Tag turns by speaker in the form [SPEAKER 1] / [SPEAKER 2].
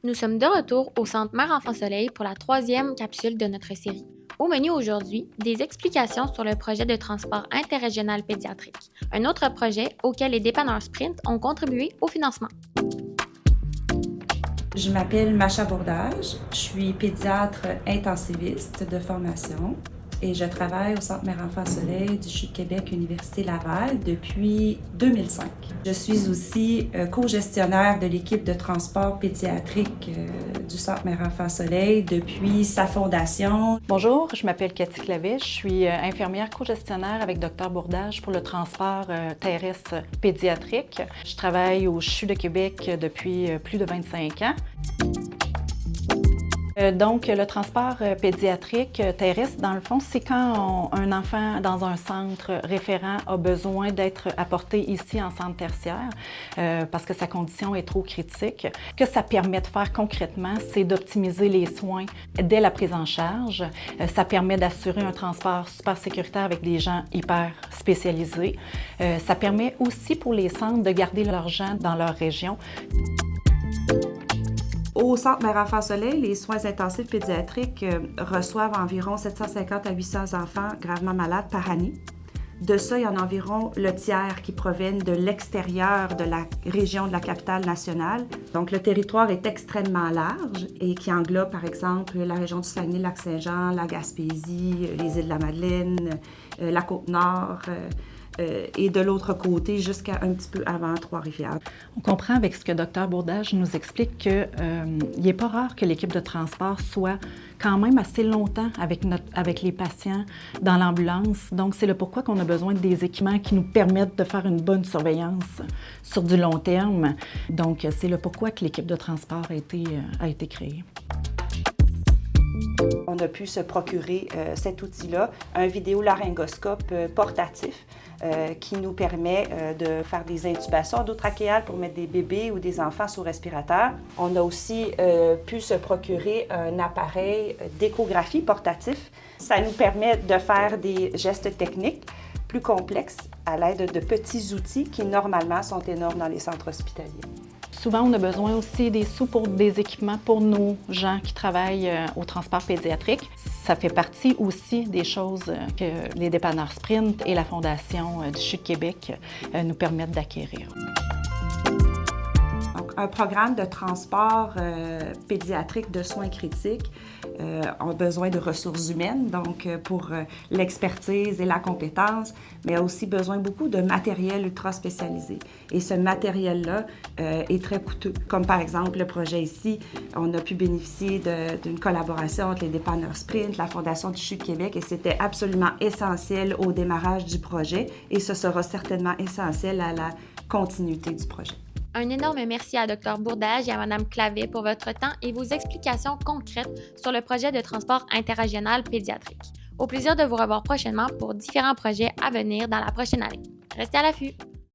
[SPEAKER 1] Nous sommes de retour au Centre Mère-Enfant-Soleil pour la troisième capsule de notre série. Au menu aujourd'hui, des explications sur le projet de transport interrégional pédiatrique, un autre projet auquel les dépanneurs Sprint ont contribué au financement.
[SPEAKER 2] Je m'appelle Macha Bourdage, je suis pédiatre intensiviste de formation et je travaille au Centre Mère-Enfant-Soleil du CHU de Québec, Université Laval depuis 2005. Je suis aussi co-gestionnaire de l'équipe de transport pédiatrique du Centre Mère-Enfant-Soleil depuis sa fondation.
[SPEAKER 3] Bonjour, je m'appelle Cathy Clavet, je suis infirmière co-gestionnaire avec Dr Bourdage pour le transport terrestre pédiatrique. Je travaille au CHU de Québec depuis plus de 25 ans. Donc, le transport pédiatrique terrestre, dans le fond, c'est quand un enfant dans un centre référent a besoin d'être apporté ici en centre tertiaire parce que sa condition est trop critique. Ce que ça permet de faire concrètement, c'est d'optimiser les soins dès la prise en charge. Ça permet d'assurer un transport super sécuritaire avec des gens hyper spécialisés. Ça permet aussi pour les centres de garder leurs gens dans leur région.
[SPEAKER 2] Au Centre Mère-Enfant-Soleil, les soins intensifs pédiatriques reçoivent environ 750 à 800 enfants gravement malades par année. De ça, il y en a environ le tiers qui proviennent de l'extérieur de la région de la capitale nationale. Donc, le territoire est extrêmement large et qui englobe, par exemple, la région du Saguenay-Lac-Saint-Jean, la Gaspésie, les îles-de-la-Madeleine, la Côte-Nord, et de l'autre côté jusqu'à un petit peu avant Trois-Rivières.
[SPEAKER 3] On comprend avec ce que Dr Bourdage nous explique qu'il n'est pas rare que l'équipe de transport soit quand même assez longtemps avec les patients dans l'ambulance. Donc, c'est le pourquoi qu'on a besoin des équipements qui nous permettent de faire une bonne surveillance sur du long terme. Donc, c'est le pourquoi que l'équipe de transport a été créée.
[SPEAKER 2] On a pu se procurer cet outil-là, un vidéolaryngoscope portatif qui nous permet de faire des intubations endotrachéales pour mettre des bébés ou des enfants sous respirateur. On a aussi pu se procurer un appareil d'échographie portatif. Ça nous permet de faire des gestes techniques plus complexes à l'aide de petits outils qui normalement sont énormes dans les centres hospitaliers.
[SPEAKER 3] Souvent, on a besoin aussi des sous pour des équipements pour nos gens qui travaillent au transport pédiatrique. Ça fait partie aussi des choses que les dépanneurs Sprint et la Fondation du CHU de Québec nous permettent d'acquérir.
[SPEAKER 2] Un programme de transport pédiatrique de soins critiques a besoin de ressources humaines, donc pour l'expertise et la compétence, mais a aussi besoin beaucoup de matériel ultra spécialisé. Et ce matériel-là est très coûteux. Comme par exemple le projet ici, on a pu bénéficier d'une collaboration entre les dépanneurs Sprint, la Fondation du CHU de Québec, et c'était absolument essentiel au démarrage du projet, et ce sera certainement essentiel à la continuité du projet.
[SPEAKER 1] Un énorme merci à Dr Bourdage et à Mme Clavet pour votre temps et vos explications concrètes sur le projet de transport interrégional pédiatrique. Au plaisir de vous revoir prochainement pour différents projets à venir dans la prochaine année. Restez à l'affût!